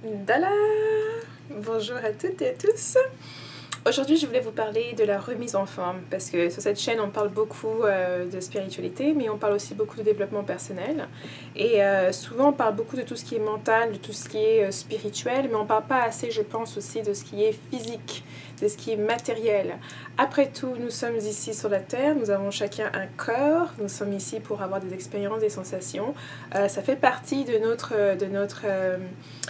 Dala! Bonjour à toutes et à tous. Aujourd'hui, je voulais vous parler de la remise en forme parce que sur cette chaîne, on parle beaucoup de spiritualité, mais on parle aussi beaucoup de développement personnel. Et souvent, on parle beaucoup de tout ce qui est mental, de tout ce qui est spirituel, mais on ne parle pas assez, je pense, aussi de ce qui est physique, de ce qui est matériel. Après tout, nous sommes ici sur la Terre, nous avons chacun un corps, nous sommes ici pour avoir des expériences, des sensations. Ça fait partie de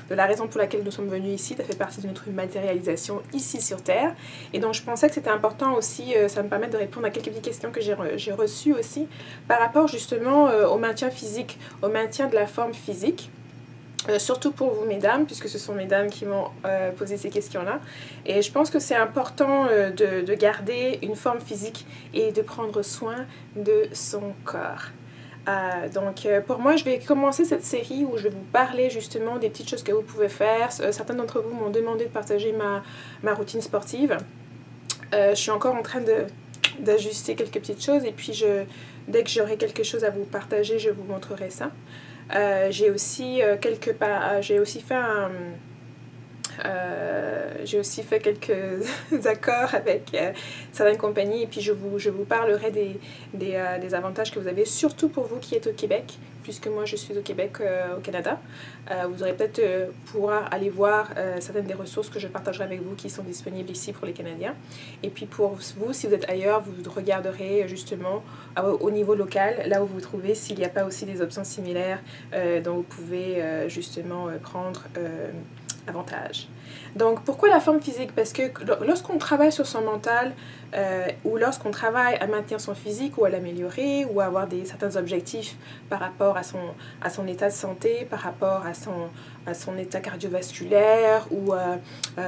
la raison pour laquelle nous sommes venus ici, ça fait partie de notre matérialisation ici sur Terre. Et donc je pensais que c'était important aussi, ça me permet de répondre à quelques petites questions que j'ai reçues aussi par rapport justement au maintien physique, au maintien de la forme physique. Surtout pour vous mesdames, puisque ce sont mesdames qui m'ont posé ces questions-là. Et je pense que c'est important de garder une forme physique et de prendre soin de son corps. Donc pour moi, je vais commencer cette série où je vais vous parler justement des petites choses que vous pouvez faire. Certains d'entre vous m'ont demandé de partager ma routine sportive. Je suis encore en train d'ajuster quelques petites choses et puis dès que j'aurai quelque chose à vous partager, je vous montrerai ça. J'ai aussi fait quelques accords avec certaines compagnies et puis je vous parlerai des avantages que vous avez, surtout pour vous qui êtes au Québec, puisque moi je suis au Québec, au Canada. Vous aurez peut-être pouvoir aller voir certaines des ressources que je partagerai avec vous qui sont disponibles ici pour les Canadiens. Et puis pour vous, si vous êtes ailleurs, vous regarderez justement au niveau local, là où vous vous trouvez, s'il n'y a pas aussi des options similaires dont vous pouvez justement prendre avantage. Donc, pourquoi la forme physique? Parce que lorsqu'on travaille sur son mental ou lorsqu'on travaille à maintenir son physique ou à l'améliorer ou à avoir certains objectifs par rapport à son état de santé, par rapport à son état cardiovasculaire ou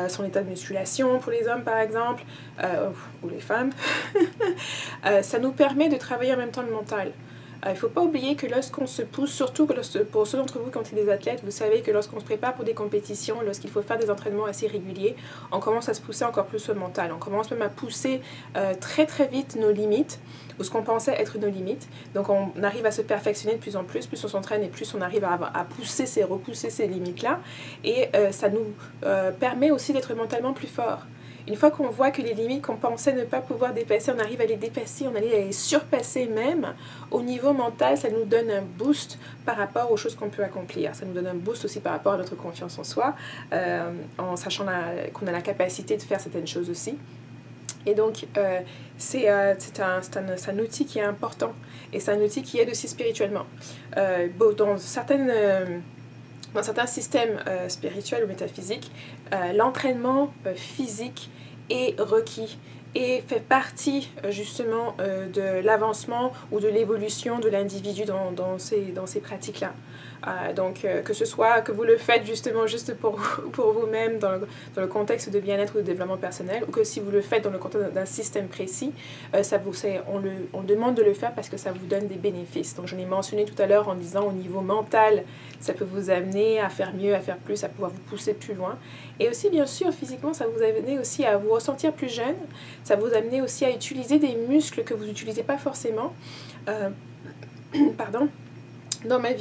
son état de musculation pour les hommes par exemple, ou les femmes, ça nous permet de travailler en même temps le mental. Il ne faut pas oublier que lorsqu'on se pousse, surtout pour ceux d'entre vous qui ont été des athlètes, vous savez que lorsqu'on se prépare pour des compétitions, lorsqu'il faut faire des entraînements assez réguliers, on commence à se pousser encore plus au mental. On commence même à pousser très très vite nos limites, ou ce qu'on pensait être nos limites. Donc on arrive à se perfectionner de plus en plus on s'entraîne et plus on arrive à repousser ces limites-là. Et ça nous permet aussi d'être mentalement plus fort. Une fois qu'on voit que les limites qu'on pensait ne pas pouvoir dépasser, on arrive à les dépasser, on arrive à les surpasser même. Au niveau mental, ça nous donne un boost par rapport aux choses qu'on peut accomplir. Ça nous donne un boost aussi par rapport à notre confiance en soi, en sachant qu'on a la capacité de faire certaines choses aussi. Et donc, c'est un outil qui est important. Et c'est un outil qui aide aussi spirituellement. Dans certains systèmes spirituels ou métaphysiques, l'entraînement physique est requis et fait partie justement de l'avancement ou de l'évolution de l'individu dans ces pratiques-là. Donc que ce soit que vous le faites justement juste pour vous-même dans le contexte de bien-être ou de développement personnel, ou que si vous le faites dans le contexte d'un système précis, on demande de le faire parce que ça vous donne des bénéfices. Donc je l'ai mentionné tout à l'heure en disant au niveau mental, ça peut vous amener à faire mieux, à faire plus, à pouvoir vous pousser plus loin. Et aussi bien sûr physiquement, ça vous amène aussi à vous ressentir plus jeune, ça vous amène aussi à utiliser des muscles que vous n'utilisez pas forcément. Pardon. Dans ma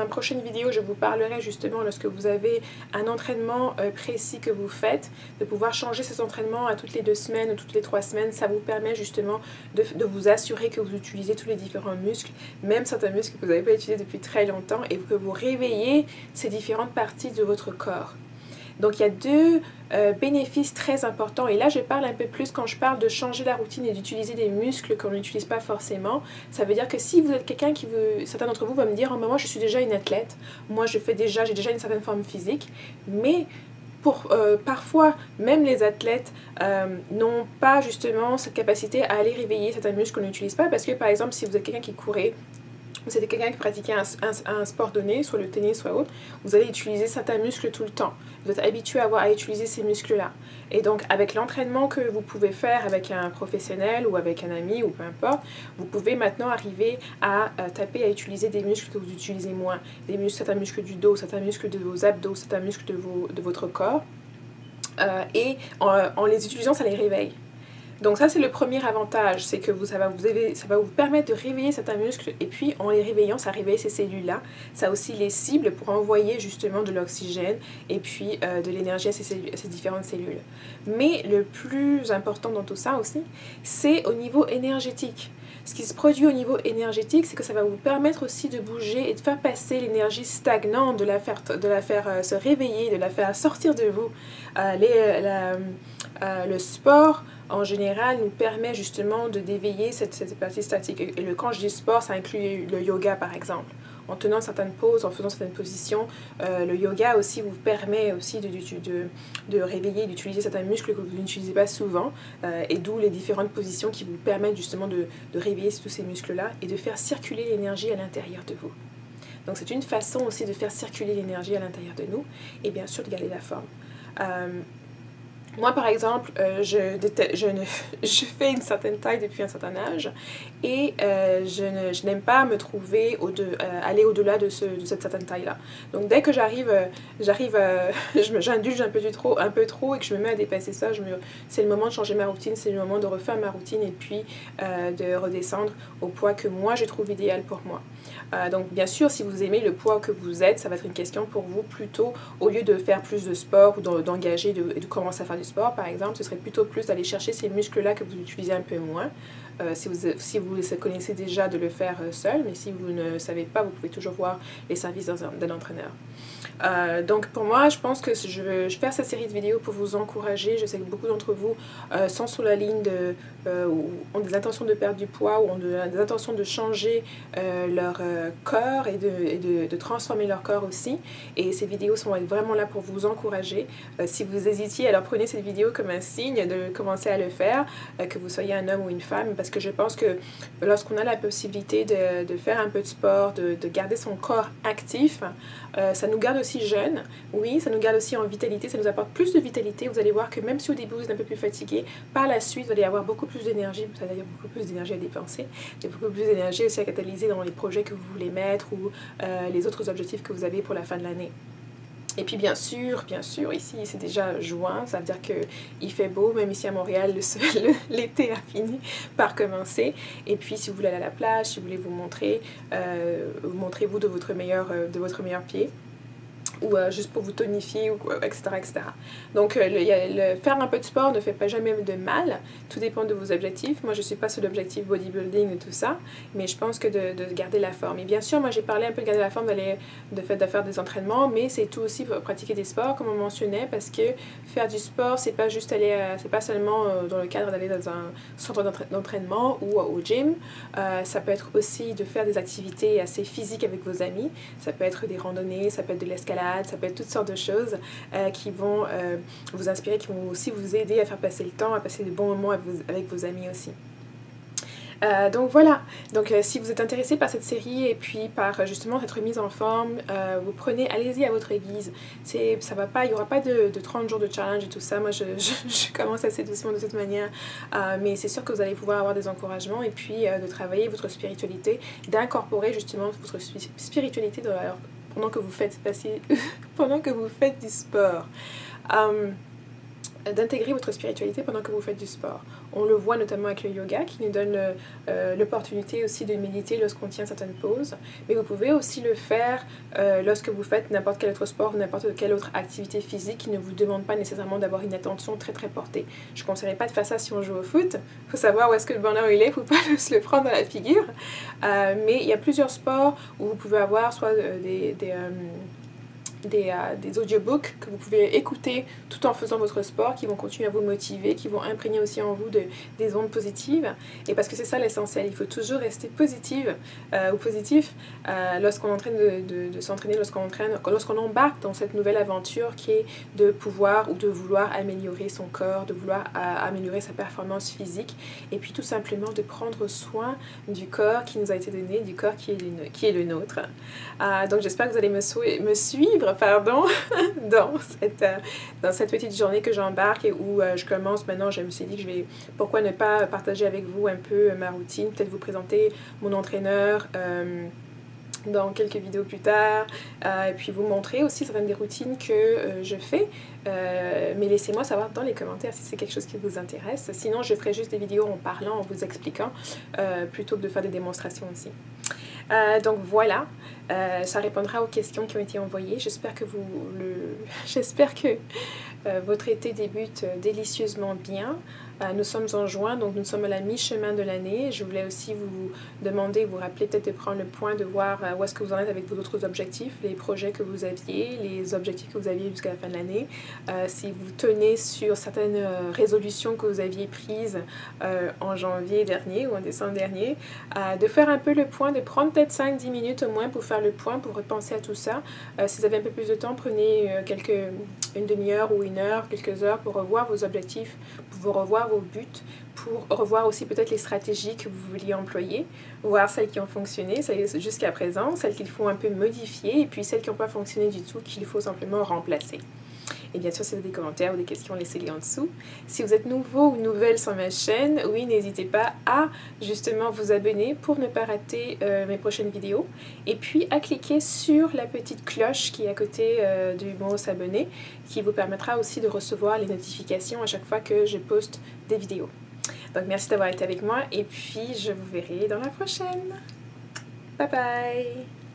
prochaine vidéo, je vous parlerai justement lorsque vous avez un entraînement précis que vous faites, de pouvoir changer ces entraînements à toutes les 2 semaines ou toutes les 3 semaines. Ça vous permet justement de vous assurer que vous utilisez tous les différents muscles, même certains muscles que vous n'avez pas utilisés depuis très longtemps, et que vous réveillez ces différentes parties de votre corps. Donc il y a 2 bénéfices très importants, et là je parle un peu plus quand je parle de changer la routine et d'utiliser des muscles qu'on n'utilise pas forcément. Ça veut dire que si vous êtes quelqu'un certains d'entre vous vont me dire, oh, moi je suis déjà une athlète, moi j'ai déjà une certaine forme physique, mais parfois même les athlètes n'ont pas justement cette capacité à aller réveiller certains muscles qu'on n'utilise pas, parce que par exemple si vous êtes quelqu'un qui courait, c'était quelqu'un qui pratiquait un sport donné, soit le tennis, soit autre, vous allez utiliser certains muscles tout le temps. Vous êtes habitué à utiliser ces muscles-là. Et donc, avec l'entraînement que vous pouvez faire avec un professionnel ou avec un ami ou peu importe, vous pouvez maintenant arriver à taper, à utiliser des muscles que vous utilisez moins. Certains muscles du dos, certains muscles de vos abdos, certains muscles de votre corps. Et en les utilisant, ça les réveille. Donc ça c'est le premier avantage, c'est que ça va vous permettre de réveiller certains muscles et puis en les réveillant, ça réveille ces cellules-là. Ça aussi les cible pour envoyer justement de l'oxygène et puis de l'énergie à ces différentes cellules. Mais le plus important dans tout ça aussi, c'est au niveau énergétique. Ce qui se produit au niveau énergétique, c'est que ça va vous permettre aussi de bouger et de faire passer l'énergie stagnante, de la faire se réveiller, de la faire sortir de vous. Le sport, en général, nous permet justement de d'éveiller cette partie statique. Et quand je dis sport, ça inclut le yoga, par exemple. En tenant certaines poses, en faisant certaines positions, le yoga aussi vous permet aussi de réveiller, d'utiliser certains muscles que vous n'utilisez pas souvent, et d'où les différentes positions qui vous permettent justement de réveiller tous ces muscles-là et de faire circuler l'énergie à l'intérieur de vous. Donc c'est une façon aussi de faire circuler l'énergie à l'intérieur de nous, et bien sûr de garder la forme. Moi, par exemple, je fais une certaine taille depuis un certain âge et je n'aime pas me trouver, aller au-delà de cette certaine taille-là. Donc, dès que j'indulge un peu trop et que je me mets à dépasser ça, c'est le moment de changer ma routine, c'est le moment de refaire ma routine et puis de redescendre au poids que moi, je trouve idéal pour moi. Donc, bien sûr, si vous aimez le poids que vous êtes, ça va être une question pour vous plutôt, au lieu de faire plus de sport ou d'engager, de commencer à faire du sport, par exemple, ce serait plutôt plus d'aller chercher ces muscles-là que vous utilisez un peu moins. Si vous connaissez déjà, de le faire seul, mais si vous ne savez pas, vous pouvez toujours voir les services d'un entraîneur. Donc pour moi, je pense que je vais faire cette série de vidéos pour vous encourager. Je sais que beaucoup d'entre vous sont sur la ligne ou ont des intentions de perdre du poids ou ont des intentions de changer leur corps et de transformer leur corps aussi. Et ces vidéos sont vraiment là pour vous encourager. Si vous hésitiez, alors prenez cette vidéo comme un signe de commencer à le faire, que vous soyez un homme ou une femme, parce que je pense que lorsqu'on a la possibilité de faire un peu de sport, de garder son corps actif, ça nous garde aussi jeunes, oui, ça nous garde aussi en vitalité, ça nous apporte plus de vitalité. Vous allez voir que même si au début vous êtes un peu plus fatigué, par la suite vous allez avoir beaucoup plus d'énergie, vous allez avoir beaucoup plus d'énergie à dépenser, et beaucoup plus d'énergie aussi à catalyser dans les projets que vous voulez mettre ou les autres objectifs que vous avez pour la fin de l'année. Et puis bien sûr, ici c'est déjà juin, ça veut dire qu'il fait beau, même ici à Montréal, l'été a fini par commencer. Et puis si vous voulez aller à la plage, si vous voulez vous montrer, montrez-vous de votre meilleur pied. Ou juste pour vous tonifier, etc. Donc, faire un peu de sport ne fait pas jamais de mal. Tout dépend de vos objectifs. Moi, je ne suis pas sur l'objectif bodybuilding et tout ça, mais je pense que de garder la forme. Et bien sûr, moi, j'ai parlé un peu de garder la forme, de faire des entraînements, mais c'est tout aussi pour pratiquer des sports, comme on mentionnait, parce que faire du sport, c'est pas juste c'est pas seulement dans le cadre d'aller dans un centre d'entraînement ou au gym. Ça peut être aussi de faire des activités assez physiques avec vos amis. Ça peut être des randonnées, ça peut être de l'escalade, ça peut être toutes sortes de choses qui vont vous inspirer, qui vont aussi vous aider à faire passer le temps, à passer de bons moments avec vos amis aussi. Donc voilà, si vous êtes intéressé par cette série et puis par justement cette remise en forme, allez-y à votre guise. Ça va pas, il n'y aura pas de 30 jours de challenge et tout ça. Moi je commence assez doucement de cette manière, mais c'est sûr que vous allez pouvoir avoir des encouragements et puis de travailler votre spiritualité, d'incorporer justement votre spiritualité pendant que vous faites du sport. D'intégrer votre spiritualité pendant que vous faites du sport. On le voit notamment avec le yoga qui nous donne l'opportunité aussi de méditer lorsqu'on tient certaines poses, mais vous pouvez aussi le faire lorsque vous faites n'importe quel autre sport ou n'importe quelle autre activité physique qui ne vous demande pas nécessairement d'avoir une attention très très portée. Je ne conseillerais pas de faire ça si on joue au foot, il faut savoir où est-ce que le ballon il est, il ne faut pas se le prendre dans la figure, mais il y a plusieurs sports où vous pouvez avoir soit des audiobooks que vous pouvez écouter tout en faisant votre sport, qui vont continuer à vous motiver, qui vont imprégner aussi en vous des ondes positives. Et parce que c'est ça l'essentiel, il faut toujours rester positif lorsqu'on est en train de s'entraîner, lorsqu'on embarque dans cette nouvelle aventure qui est de pouvoir ou de vouloir améliorer son corps, de vouloir améliorer sa performance physique, et puis tout simplement de prendre soin du corps qui nous a été donné, du corps qui est le nôtre. Donc j'espère que vous allez me suivre dans cette petite journée que j'embarque et où je commence maintenant. Je me suis dit que pourquoi ne pas partager avec vous un peu ma routine, peut-être vous présenter mon entraîneur, dans quelques vidéos plus tard, et puis vous montrer aussi certaines des routines que je fais, mais laissez-moi savoir dans les commentaires si c'est quelque chose qui vous intéresse. Sinon je ferai juste des vidéos en parlant, en vous expliquant, plutôt que de faire des démonstrations aussi. Donc voilà, ça répondra aux questions qui ont été envoyées. J'espère que votre été débute délicieusement bien. Nous sommes en juin, donc nous sommes à la mi-chemin de l'année. Je voulais aussi vous demander, vous rappeler peut-être de prendre le point, de voir où est-ce que vous en êtes avec vos autres objectifs, les projets que vous aviez, les objectifs que vous aviez jusqu'à la fin de l'année. Si vous tenez sur certaines résolutions que vous aviez prises en janvier dernier ou en décembre dernier, de faire un peu le point, de prendre peut-être 5-10 minutes au moins pour faire le point, pour repenser à tout ça. Si vous avez un peu plus de temps, prenez une demi-heure ou une heure, quelques heures pour revoir vos objectifs, pour revoir vos buts, pour revoir aussi peut-être les stratégies que vous vouliez employer, voir celles qui ont fonctionné jusqu'à présent, celles qu'il faut un peu modifier, et puis celles qui n'ont pas fonctionné du tout, qu'il faut simplement remplacer. Et bien sûr, si vous avez des commentaires ou des questions, laissez-les en dessous. Si vous êtes nouveau ou nouvelle sur ma chaîne, oui, n'hésitez pas à justement vous abonner pour ne pas rater mes prochaines vidéos. Et puis à cliquer sur la petite cloche qui est à côté du mot s'abonner, qui vous permettra aussi de recevoir les notifications à chaque fois que je poste des vidéos. Donc merci d'avoir été avec moi et puis je vous verrai dans la prochaine. Bye bye!